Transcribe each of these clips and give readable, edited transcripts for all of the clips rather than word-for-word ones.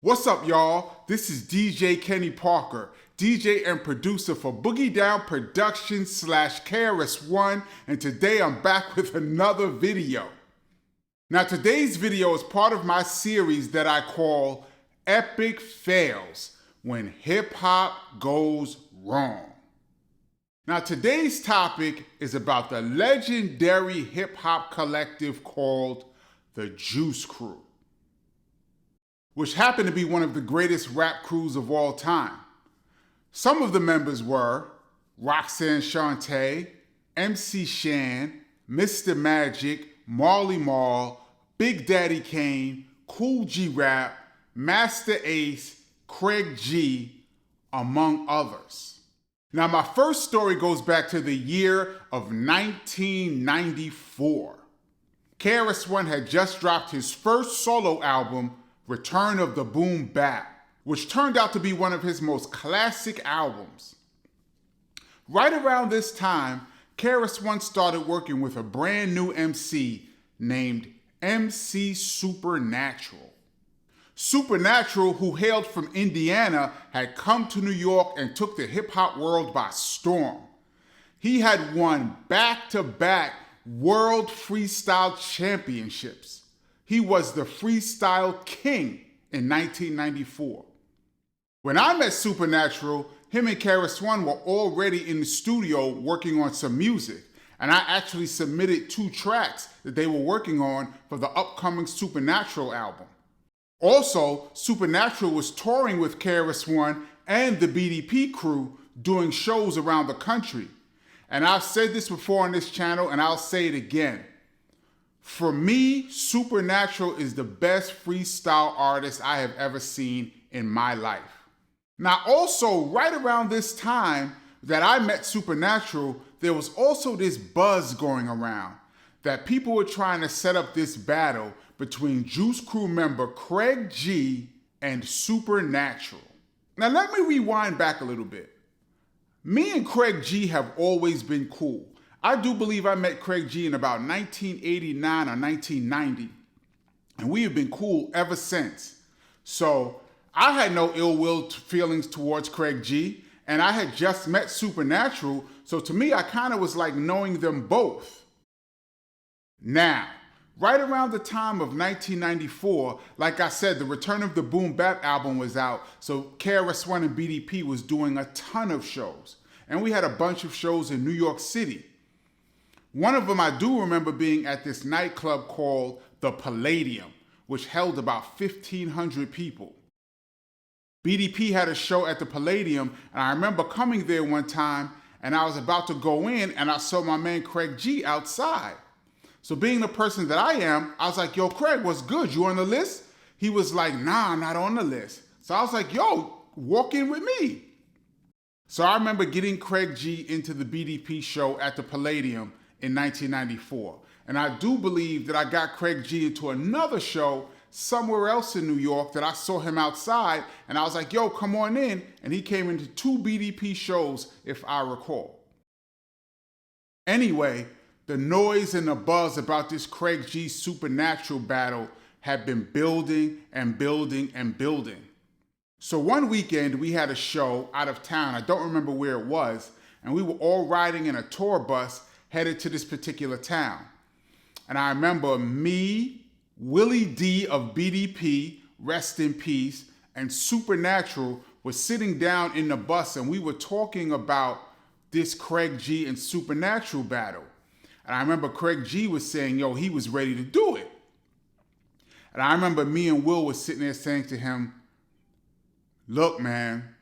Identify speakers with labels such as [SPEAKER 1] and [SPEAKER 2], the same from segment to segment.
[SPEAKER 1] What's up, y'all? This is DJ Kenny Parker, DJ and producer for Boogie Down Productions / KRS-One, and today I'm back with another video. Now, today's video is part of my series that I call Epic Fails When Hip Hop Goes Wrong. Now, today's topic is about the legendary hip hop collective called the Juice Crew, which happened to be one of the greatest rap crews of all time. Some of the members were Roxanne Shante, MC Shan, Mr. Magic, Marley Marl, Big Daddy Kane, Cool G Rap, Master Ace, Craig G, among others. Now, my first story goes back to the year of 1994. KRS-One had just dropped his first solo album, Return of the Boom Bap, which turned out to be one of his most classic albums. Right around this time, KRS-One started working with a brand new MC named MC Supernatural. Supernatural, who hailed from Indiana, had come to New York and took the hip-hop world by storm. He had won back-to-back World Freestyle Championships. He was the freestyle king in 1994. When I met Supernatural, him and KRS-One were already in the studio working on some music, and I actually submitted 2 tracks that they were working on for the upcoming Supernatural album. Also, Supernatural was touring with KRS-One and the BDP crew doing shows around the country. And I've said this before on this channel, and I'll say it again. For me, Supernatural is the best freestyle artist I have ever seen in my life. Now, also, right around this time that I met Supernatural, there was also this buzz going around that people were trying to set up this battle between Juice Crew member Craig G and Supernatural. Now, let me rewind back a little bit. Me and Craig G have always been cool. I do believe I met Craig G in about 1989 or 1990, and we have been cool ever since. So I had no ill will feelings towards Craig G, and I had just met Supernatural, so to me, I kind of was like knowing them both. Now, right around the time of 1994, like I said, the Return of the Boom Bap album was out, so KRS-One and BDP was doing a ton of shows, and we had a bunch of shows in New York City. One of them I do remember being at this nightclub called the Palladium, which held about 1,500 people. BDP had a show at the Palladium, and I remember coming there one time, and I was about to go in, and I saw my man Craig G outside. So being the person that I am, I was like, yo, Craig, what's good? You on the list? He was like, nah, I'm not on the list. So I was like, yo, walk in with me. So I remember getting Craig G into the BDP show at the Palladium in 1994. And I do believe that I got Craig G into another show somewhere else in New York that I saw him outside, and I was like, yo, come on in. And he came into 2 BDP shows, if I recall. Anyway, the noise and the buzz about this Craig G Supernatural battle had been building and building and building. So one weekend we had a show out of town, I don't remember where it was, and we were all riding in a tour bus headed to this particular town. And I remember me, Willie D of BDP, rest in peace, and Supernatural was sitting down in the bus, and we were talking about this Craig G and Supernatural battle. And I remember Craig G was saying, yo, he was ready to do it. And I remember me and Will was sitting there saying to him, look, man,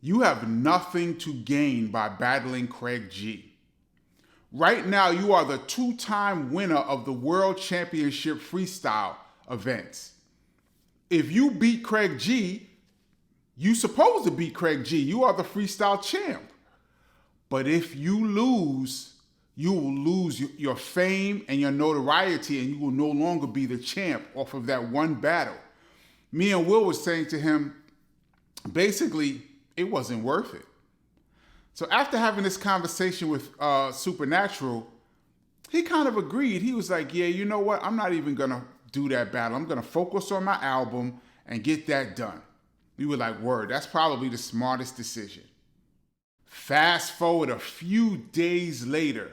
[SPEAKER 1] you have nothing to gain by battling Craig G. Right now, you are the 2-time winner of the World Championship Freestyle events. If you beat Craig G, you're supposed to beat Craig G. You are the freestyle champ. But if you lose, you will lose your fame and your notoriety, and you will no longer be the champ off of that one battle. Me and Will was saying to him, basically, it wasn't worth it. So after having this conversation with Supernatural, he kind of agreed. He was like, yeah, you know what? I'm not even going to do that battle. I'm going to focus on my album, and get that done. We were like, word, that's probably the smartest decision. Fast forward a few days later,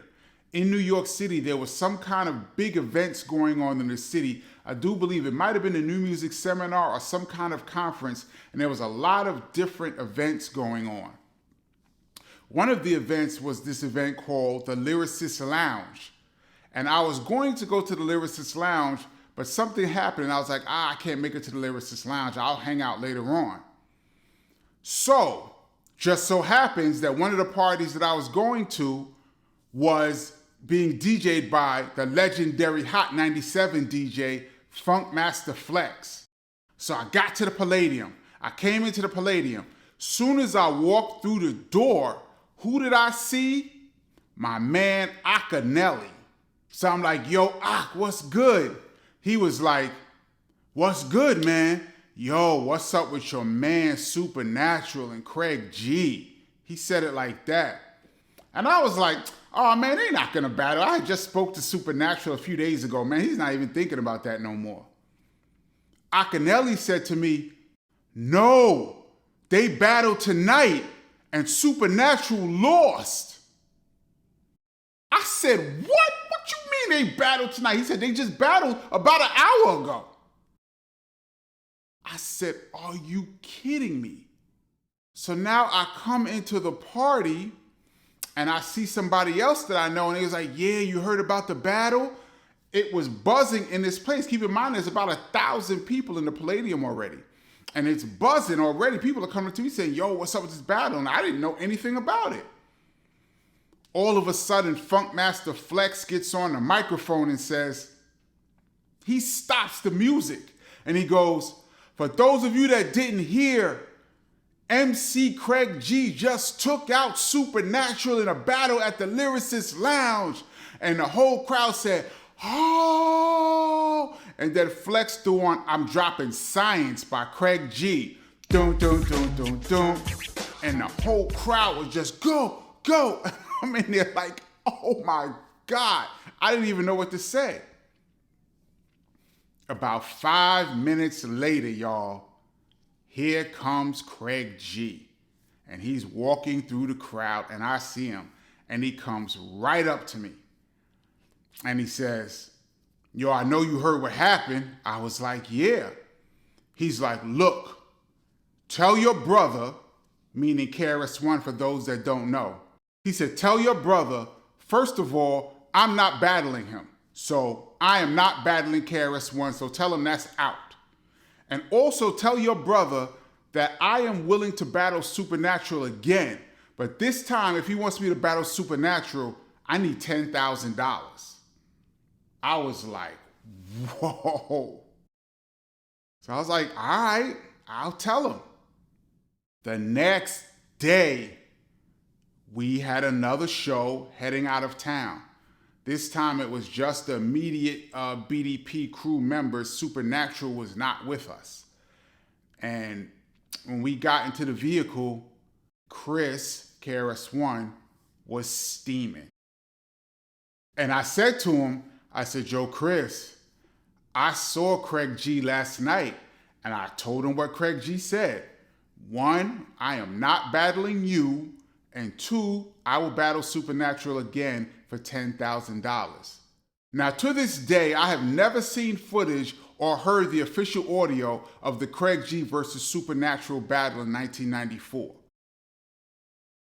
[SPEAKER 1] in New York City, there was some kind of big events going on in the city. I do believe it might have been a new music seminar or some kind of conference, and there was a lot of different events going on. One of the events was this event called the Lyricist Lounge. And I was going to go to the Lyricist Lounge, but something happened and I was like, I can't make it to the Lyricist Lounge. I'll hang out later on. So, just so happens that one of the parties that I was going to was being DJ'd by the legendary Hot 97 DJ, Funkmaster Flex. So I got to the Palladium. I came into the Palladium. Soon as I walked through the door, who did I see? My man, Akinelli. So I'm like, yo, Ak, what's good? He was like, what's good, man? Yo, what's up with your man, Supernatural and Craig G? He said it like that. And I was like, oh man, they're not gonna battle. I just spoke to Supernatural a few days ago, man. He's not even thinking about that no more. Akinelli said to me, no, they battled tonight and Supernatural lost. I said, what? What you mean they battled tonight? He said they just battled about an hour ago. I said, are you kidding me? So now I come into the party and I see somebody else that I know, and he was like, yeah, you heard about the battle? It was buzzing in this place. Keep in mind, there's about 1,000 people in the Palladium already. And it's buzzing already. People are coming to me saying, yo, what's up with this battle? And I didn't know anything about it. All of a sudden, Funkmaster Flex gets on the microphone and says, he stops the music. And he goes, for those of you that didn't hear, MC Craig G just took out Supernatural in a battle at the Lyricist Lounge. And the whole crowd said, oh. And then Flex threw on I'm Dropping Science by Craig G. Dun, dun, dun, dun, dun. And the whole crowd was just go, go. I'm in there like, oh my God. I didn't even know what to say. About 5 minutes later, y'all, here comes Craig G. And he's walking through the crowd and I see him and he comes right up to me. And he says, yo, I know you heard what happened. I was like, yeah. He's like, look, tell your brother, meaning KRS-One for those that don't know. He said, tell your brother, first of all, I'm not battling him. So I am not battling KRS-One, so tell him that's out. And also tell your brother that I am willing to battle Supernatural again. But this time, if he wants me to battle Supernatural, I need $10,000. I was like, whoa. So I was like, all right, I'll tell him. The next day, we had another show heading out of town. This time it was just the immediate BDP crew members. Supernatural was not with us. And when we got into the vehicle, Chris, KRS-One, was steaming. And I said to him, I said, yo, Chris, I saw Craig G last night and I told him what Craig G said. 1, I am not battling you. And 2, I will battle Supernatural again for $10,000. Now, to this day, I have never seen footage or heard the official audio of the Craig G versus Supernatural battle in 1994.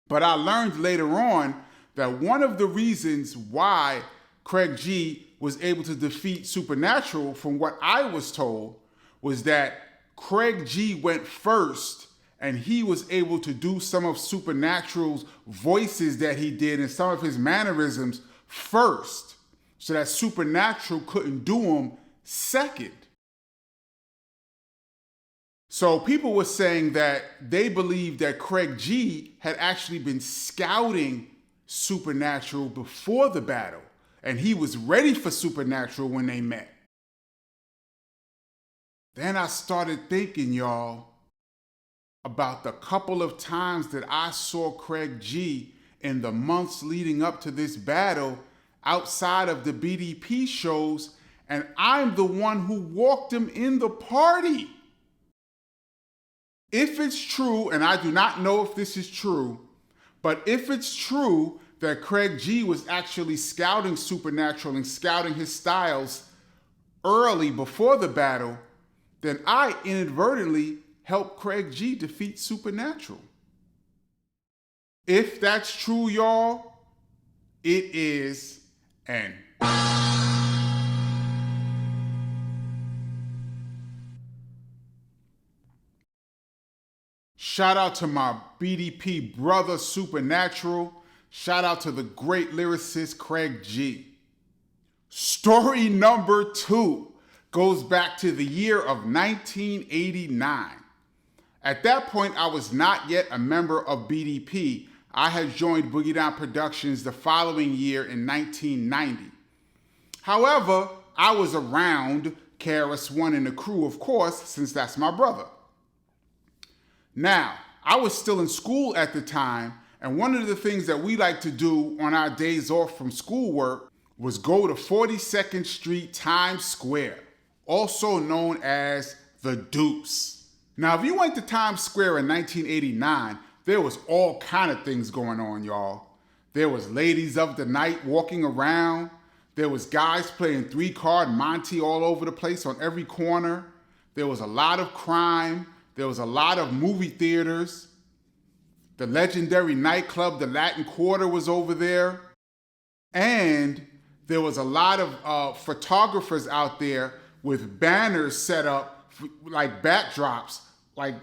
[SPEAKER 1] But I learned later on that one of the reasons why Craig G was able to defeat Supernatural, from what I was told, was that Craig G went first and he was able to do some of Supernatural's voices that he did and some of his mannerisms first, so that Supernatural couldn't do them second. So people were saying that they believed that Craig G had actually been scouting Supernatural before the battle, and he was ready for Supernatural when they met. Then I started thinking, y'all, about the couple of times that I saw Craig G in the months leading up to this battle outside of the BDP shows, and I'm the one who walked him in the party. If it's true, and I do not know if this is true, but if it's true that Craig G was actually scouting Supernatural and scouting his styles early before the battle, then I inadvertently helped Craig G defeat Supernatural. If that's true, y'all, it is an shout out to my BDP brother Supernatural. Shout out to the great lyricist Craig G. Story number 2 goes back to the year of 1989. At that point, I was not yet a member of BDP. I had joined Boogie Down Productions the following year in 1990. However, I was around KRS-One and the crew, of course, since that's my brother. Now, I was still in school at the time, and one of the things that we like to do on our days off from schoolwork was go to 42nd Street Times Square, also known as the Deuce. Now, if you went to Times Square in 1989, there was all kind of things going on, y'all. There was ladies of the night walking around. There was guys playing 3-card Monte all over the place on every corner. There was a lot of crime. There was a lot of movie theaters. The legendary nightclub, the Latin Quarter, was over there. And there was a lot of photographers out there with banners set up like backdrops, like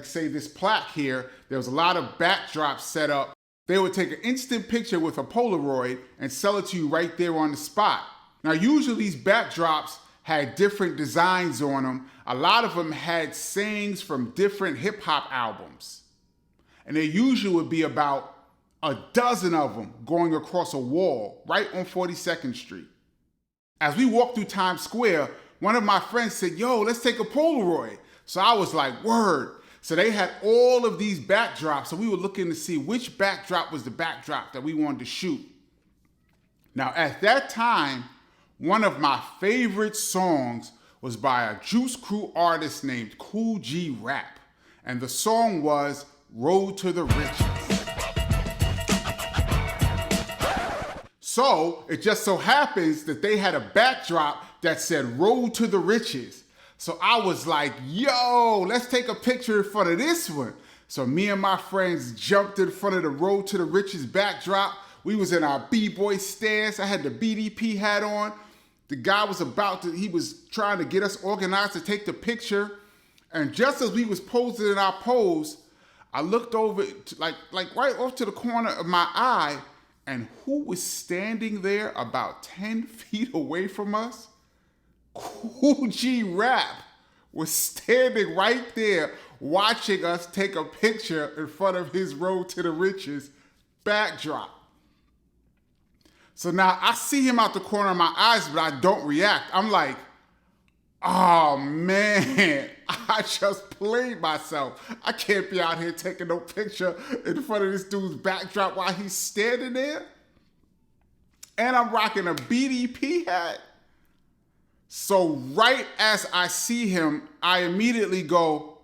[SPEAKER 1] say this plaque here. There was a lot of backdrops set up. They would take an instant picture with a Polaroid and sell it to you right there on the spot. Now, usually these backdrops had different designs on them. A lot of them had sayings from different hip hop albums. And there usually would be about a dozen of them going across a wall right on 42nd Street. As we walked through Times Square, one of my friends said, yo, let's take a Polaroid. So I was like, word. So they had all of these backdrops. So we were looking to see which backdrop was the backdrop that we wanted to shoot. Now, at that time, one of my favorite songs was by a Juice Crew artist named Kool G Rap. And the song was Road to the Riches. So it just so happens that they had a backdrop that said Road to the Riches. So I was like, yo, let's take a picture in front of this one. So me and my friends jumped in front of the Road to the Riches backdrop. We was in our B-boy stance. I had the BDP hat on. The guy was he was trying to get us organized to take the picture. And just as we was posing in our pose, I looked over like right off to the corner of my eye, and who was standing there about 10 feet away from us? Kool G Rap was standing right there watching us take a picture in front of his Road to the Riches backdrop. So now I see him out the corner of my eyes, but I don't react. I'm like, oh man, I just played myself. I can't be out here taking no picture in front of this dude's backdrop while he's standing there. And I'm rocking a BDP hat. So right as I see him, I immediately go,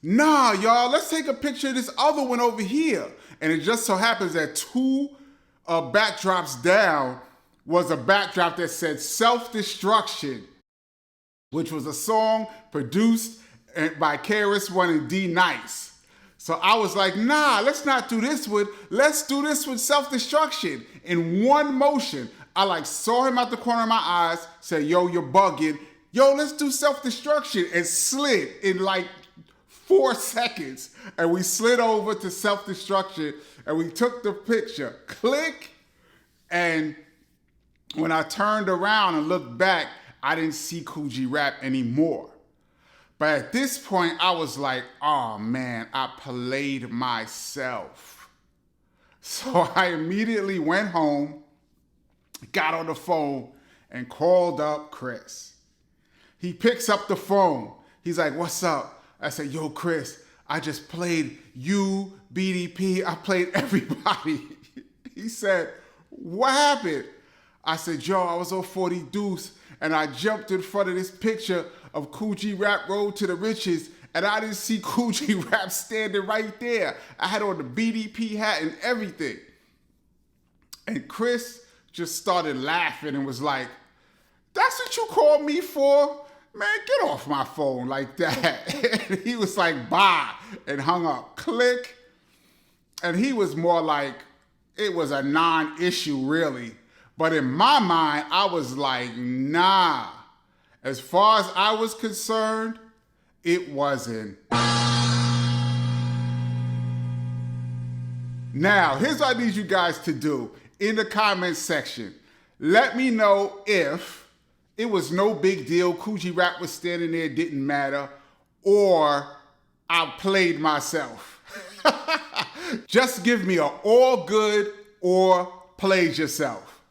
[SPEAKER 1] nah, y'all, let's take a picture of this other one over here. And it just so happens that two backdrops down was a backdrop that said Self-Destruction, which was a song produced by KRS-One and D-Nice. So I was like, nah, let's not do this one. Let's do this with Self-Destruction. In one motion, I saw him out the corner of my eyes, said, yo, you're bugging. Yo, let's do Self-Destruction, and slid in 4 seconds. And we slid over to Self-Destruction, and we took the picture. Click. And when I turned around and looked back, I didn't see Kool G Rap anymore. But at this point, I was like, oh man, I played myself. So I immediately went home, got on the phone, and called up Chris. He picks up the phone. He's like, what's up? I said, yo, Chris, I just played you, BDP. I played everybody. He said, what happened? I said, yo, I was on 40 Deuce, and I jumped in front of this picture of Kool G Rap Road to the Riches, and I didn't see Kool G Rap standing right there. I had on the BDP hat and everything. And Chris just started laughing and was like, "That's what you called me for? Man, get off my phone like that." And he was like, "Bye," and hung up. Click. And he was more like, it was a non-issue really. But in my mind, I was like, nah. As far as I was concerned, it wasn't. Now, here's what I need you guys to do in the comments section. Let me know if it was no big deal, Kool G Rap was standing there, didn't matter, or I played myself. Just give me an all good or played yourself.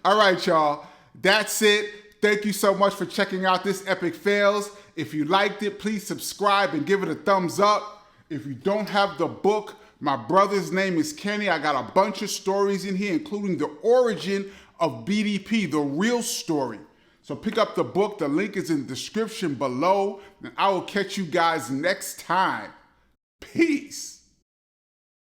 [SPEAKER 1] All right, y'all. That's it. Thank you so much for checking out this Epic Fails. If you liked it, please subscribe and give it a thumbs up. If you don't have the book, my brother's name is Kenny. I got a bunch of stories in here, including the origin of BDP, the real story. So pick up the book. The link is in the description below. And I will catch you guys next time. Peace.